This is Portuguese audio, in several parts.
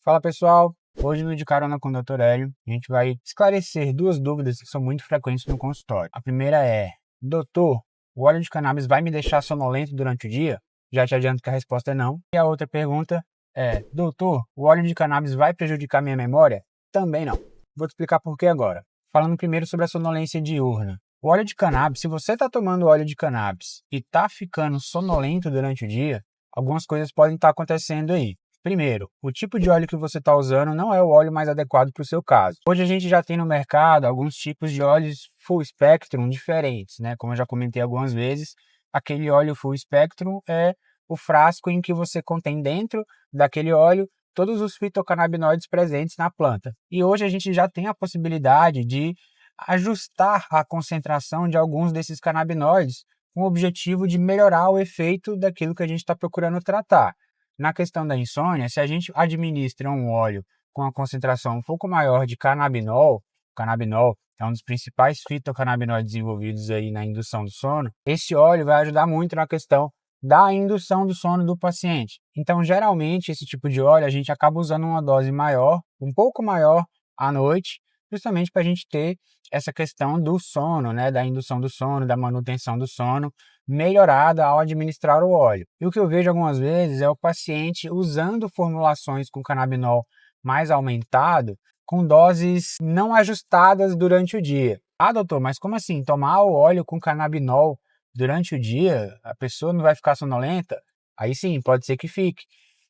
Fala pessoal, hoje no De Carona com o Dr. Hélio, a gente vai esclarecer duas dúvidas que são muito frequentes no consultório. A primeira é, doutor, o óleo de cannabis vai me deixar sonolento durante o dia? Já te adianto que a resposta é não. E a outra pergunta é, doutor, o óleo de cannabis vai prejudicar minha memória? Também não. Vou te explicar por que agora. Falando primeiro sobre a sonolência diurna. O óleo de cannabis, se você está tomando óleo de cannabis e está ficando sonolento durante o dia, algumas coisas podem estar acontecendo aí. Primeiro, o tipo de óleo que você está usando não é o óleo mais adequado para o seu caso. Hoje a gente já tem no mercado alguns tipos de óleos full spectrum diferentes, né? Como eu já comentei algumas vezes, aquele óleo full spectrum é o frasco em que você contém dentro daquele óleo todos os fitocannabinoides presentes na planta. E hoje a gente já tem a possibilidade de ajustar a concentração de alguns desses canabinoides com o objetivo de melhorar o efeito daquilo que a gente está procurando tratar. Na questão da insônia, se a gente administra um óleo com a concentração um pouco maior de canabinol, o canabinol é um dos principais fitocannabinoides envolvidos aí na indução do sono, esse óleo vai ajudar muito na questão da indução do sono do paciente. Então, geralmente, esse tipo de óleo a gente acaba usando uma dose maior, um pouco maior à noite, justamente para a gente ter essa questão do sono, né, da indução do sono, da manutenção do sono, melhorada ao administrar o óleo. E o que eu vejo algumas vezes é o paciente usando formulações com canabinol mais aumentado, com doses não ajustadas durante o dia. Ah, doutor, mas como assim? Tomar o óleo com canabinol durante o dia, a pessoa não vai ficar sonolenta? Aí sim, pode ser que fique.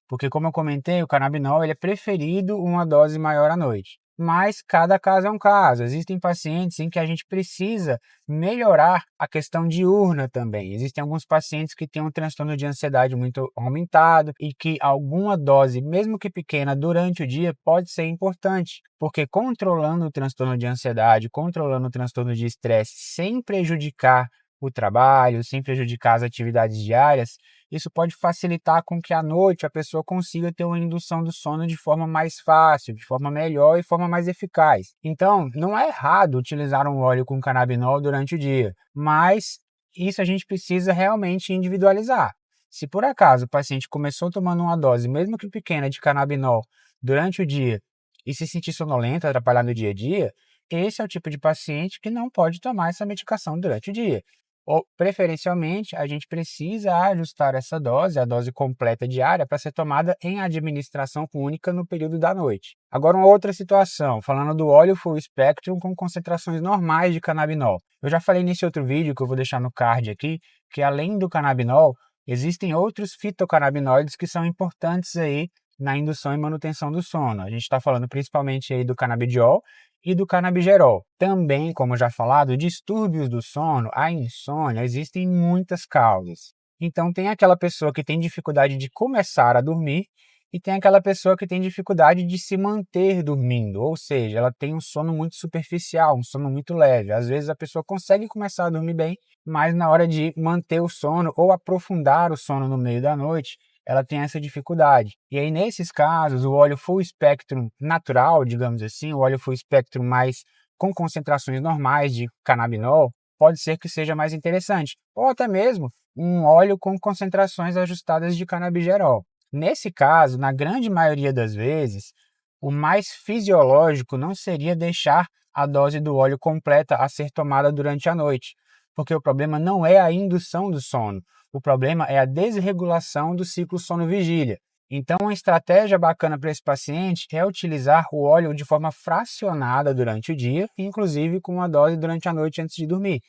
Porque como eu comentei, o canabinol ele é preferido uma dose maior à noite. Mas cada caso é um caso. Existem pacientes em que a gente precisa melhorar a questão diurna também. Existem alguns pacientes que têm um transtorno de ansiedade muito aumentado e que alguma dose, mesmo que pequena, durante o dia pode ser importante, porque controlando o transtorno de ansiedade, controlando o transtorno de estresse, sem prejudicar o trabalho, sem prejudicar as atividades diárias, isso pode facilitar com que à noite a pessoa consiga ter uma indução do sono de forma mais fácil, de forma melhor e forma mais eficaz. Então, não é errado utilizar um óleo com canabinol durante o dia, mas isso a gente precisa realmente individualizar. Se por acaso o paciente começou tomando uma dose, mesmo que pequena, de canabinol durante o dia e se sentir sonolento, atrapalhar no dia a dia, esse é o tipo de paciente que não pode tomar essa medicação durante o dia. Ou, preferencialmente, a gente precisa ajustar essa dose, a dose completa diária, para ser tomada em administração única no período da noite. Agora, uma outra situação, falando do óleo full spectrum com concentrações normais de canabinol. Eu já falei nesse outro vídeo, que eu vou deixar no card aqui, que além do canabinol, existem outros fitocannabinoides que são importantes aí na indução e manutenção do sono. A gente está falando principalmente aí do canabidiol e do canabigerol. Também, como já falado, distúrbios do sono, a insônia, existem muitas causas. Então tem aquela pessoa que tem dificuldade de começar a dormir e tem aquela pessoa que tem dificuldade de se manter dormindo, ou seja, ela tem um sono muito superficial, um sono muito leve. Às vezes a pessoa consegue começar a dormir bem, mas na hora de manter o sono ou aprofundar o sono no meio da noite, ela tem essa dificuldade. E aí, nesses casos, o óleo full spectrum natural, digamos assim, o óleo full spectrum mais com concentrações normais de canabinol, pode ser que seja mais interessante. Ou até mesmo um óleo com concentrações ajustadas de canabigerol. Nesse caso, na grande maioria das vezes, o mais fisiológico não seria deixar a dose do óleo completa a ser tomada durante a noite, porque o problema não é a indução do sono. O problema é a desregulação do ciclo sono-vigília. Então, uma estratégia bacana para esse paciente é utilizar o óleo de forma fracionada durante o dia, inclusive com uma dose durante a noite antes de dormir.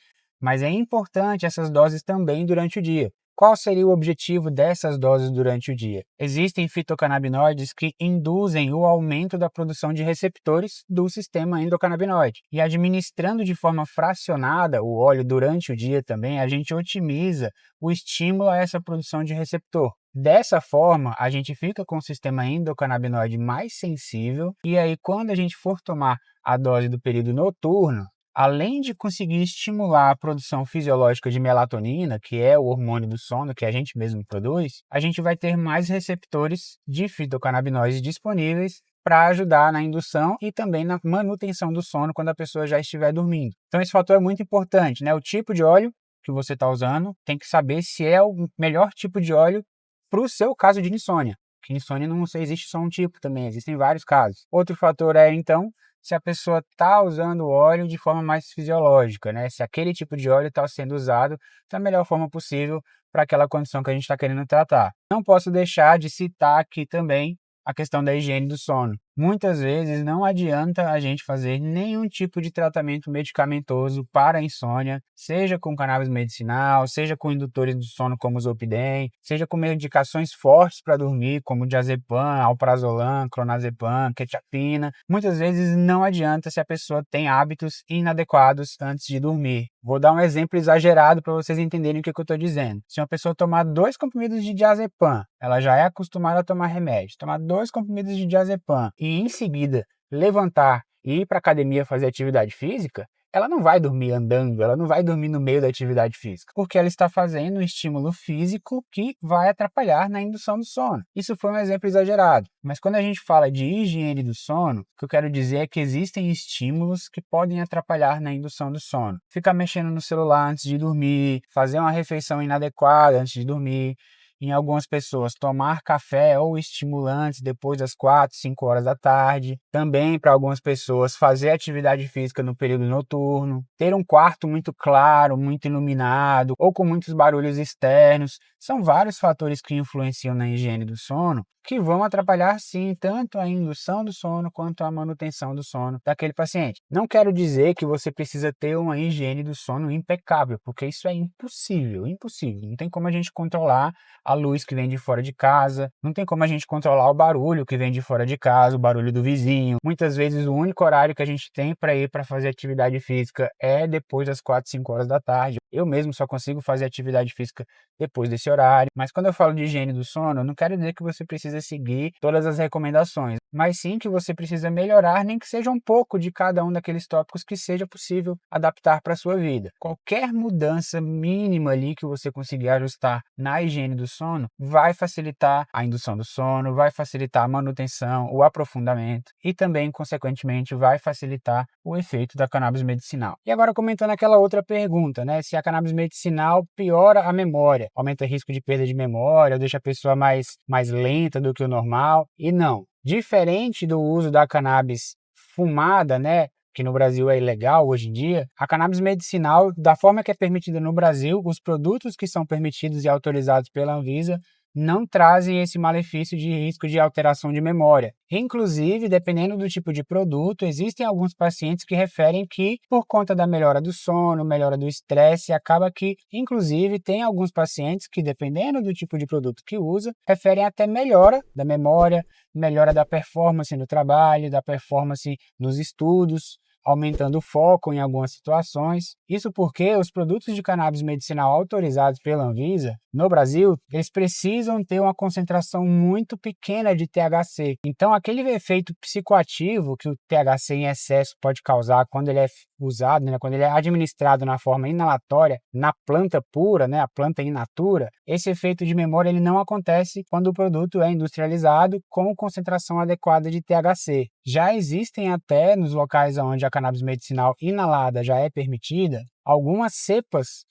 Mas é importante essas doses também durante o dia. Qual seria o objetivo dessas doses durante o dia? Existem fitocannabinoides que induzem o aumento da produção de receptores do sistema endocannabinoide. E administrando de forma fracionada o óleo durante o dia também, a gente otimiza o estímulo a essa produção de receptor. Dessa forma, a gente fica com o sistema endocannabinoide mais sensível e aí quando a gente for tomar a dose do período noturno, além de conseguir estimular a produção fisiológica de melatonina, que é o hormônio do sono que a gente mesmo produz, a gente vai ter mais receptores de fitocannabinoides disponíveis para ajudar na indução e também na manutenção do sono quando a pessoa já estiver dormindo. Então esse fator é muito importante, né? O tipo de óleo que você está usando, tem que saber se é o melhor tipo de óleo para o seu caso de insônia. que insônia não existe só um tipo também, existem vários casos. Outro fator é, então, se a pessoa está usando o óleo de forma mais fisiológica, né? Se aquele tipo de óleo está sendo usado da melhor forma possível para aquela condição que a gente está querendo tratar. Não posso deixar de citar aqui também a questão da higiene do sono. Muitas vezes não adianta a gente fazer nenhum tipo de tratamento medicamentoso para a insônia, seja com cannabis medicinal, seja com indutores do sono como o Zolpidem, seja com medicações fortes para dormir, como diazepam, alprazolam, clonazepam, quetiapina. Muitas vezes não adianta se a pessoa tem hábitos inadequados antes de dormir. Vou dar um exemplo exagerado para vocês entenderem o que eu estou dizendo. Se uma pessoa tomar 2 comprimidos de diazepam, ela já é acostumada a tomar remédio. Tomar 2 comprimidos de diazepam e em seguida levantar e ir para a academia fazer atividade física, ela não vai dormir andando, ela não vai dormir no meio da atividade física, porque ela está fazendo um estímulo físico que vai atrapalhar na indução do sono. Isso foi um exemplo exagerado, mas quando a gente fala de higiene do sono, o que eu quero dizer é que existem estímulos que podem atrapalhar na indução do sono. Ficar mexendo no celular antes de dormir, fazer uma refeição inadequada antes de dormir, em algumas pessoas, tomar café ou estimulantes depois das 4, 5 horas da tarde. Também, para algumas pessoas, fazer atividade física no período noturno. Ter um quarto muito claro, muito iluminado ou com muitos barulhos externos. São vários fatores que influenciam na higiene do sono que vão atrapalhar, sim, tanto a indução do sono quanto a manutenção do sono daquele paciente. Não quero dizer que você precisa ter uma higiene do sono impecável, porque isso é impossível, impossível. Não tem como a gente controlar a luz que vem de fora de casa, não tem como a gente controlar o barulho que vem de fora de casa, o barulho do vizinho. Muitas vezes o único horário que a gente tem para ir para fazer atividade física é depois das 4, 5 horas da tarde. Eu mesmo só consigo fazer atividade física depois desse horário. Mas quando eu falo de higiene do sono, eu não quero dizer que você precisa seguir todas as recomendações, mas sim que você precisa melhorar, nem que seja um pouco de cada um daqueles tópicos que seja possível adaptar para a sua vida. Qualquer mudança mínima ali que você conseguir ajustar na higiene do sono vai facilitar a indução do sono, vai facilitar a manutenção, o aprofundamento e também, consequentemente, vai facilitar o efeito da cannabis medicinal. E agora comentando aquela outra pergunta, né? Se a cannabis medicinal piora a memória, aumenta o risco de perda de memória, ou deixa a pessoa mais lenta do que o normal. E não. Diferente do uso da cannabis fumada, né? Que no Brasil é ilegal hoje em dia, a cannabis medicinal, da forma que é permitida no Brasil, os produtos que são permitidos e autorizados pela Anvisa não trazem esse malefício de risco de alteração de memória. Inclusive, dependendo do tipo de produto, existem alguns pacientes que referem que, por conta da melhora do sono, melhora do estresse, acaba que, inclusive, tem alguns pacientes que, dependendo do tipo de produto que usa, referem até melhora da memória, melhora da performance no trabalho, da performance nos estudos, aumentando o foco em algumas situações. Isso porque os produtos de cannabis medicinal autorizados pela Anvisa, no Brasil, eles precisam ter uma concentração muito pequena de THC. Então, aquele efeito psicoativo que o THC em excesso pode causar quando ele é usado, né, quando ele é administrado na forma inalatória, na planta pura, né, a planta in natura, esse efeito de memória ele não acontece quando o produto é industrializado com concentração adequada de THC. Já existem até nos locais onde a cannabis medicinal inalada já é permitida, algumas cepas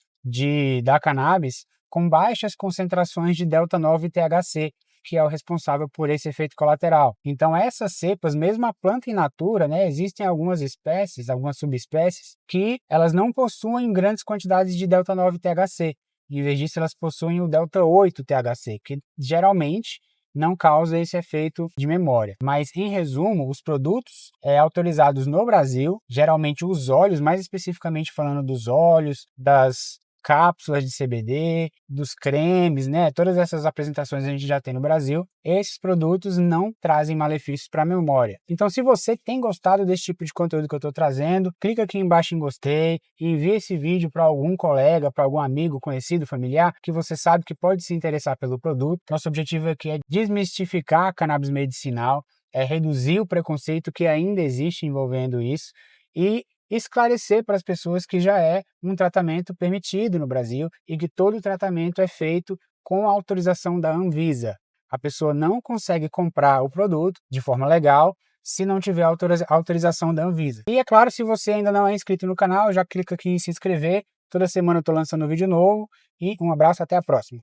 da cannabis com baixas concentrações de delta-9 THC, que é o responsável por esse efeito colateral. Então essas cepas, mesmo a planta in natura, né, existem algumas espécies, algumas subespécies, que elas não possuem grandes quantidades de delta-9 THC. Em vez disso, elas possuem o delta-8 THC, que geralmente não causa esse efeito de memória. Mas, em resumo, os produtos autorizados no Brasil, geralmente os óleos, mais especificamente falando dos óleos, das cápsulas de CBD, dos cremes, né? Todas essas apresentações a gente já tem no Brasil. Esses produtos não trazem malefícios para a memória. Então, se você tem gostado desse tipo de conteúdo que eu estou trazendo, clica aqui embaixo em gostei e envie esse vídeo para algum colega, para algum amigo, conhecido, familiar, que você sabe que pode se interessar pelo produto. Nosso objetivo aqui é desmistificar a cannabis medicinal, é reduzir o preconceito que ainda existe envolvendo isso e esclarecer para as pessoas que já é um tratamento permitido no Brasil e que todo tratamento é feito com a autorização da Anvisa. A pessoa não consegue comprar o produto de forma legal se não tiver autorização da Anvisa. E é claro, se você ainda não é inscrito no canal, já clica aqui em se inscrever. Toda semana eu estou lançando um vídeo novo e um abraço, até a próxima.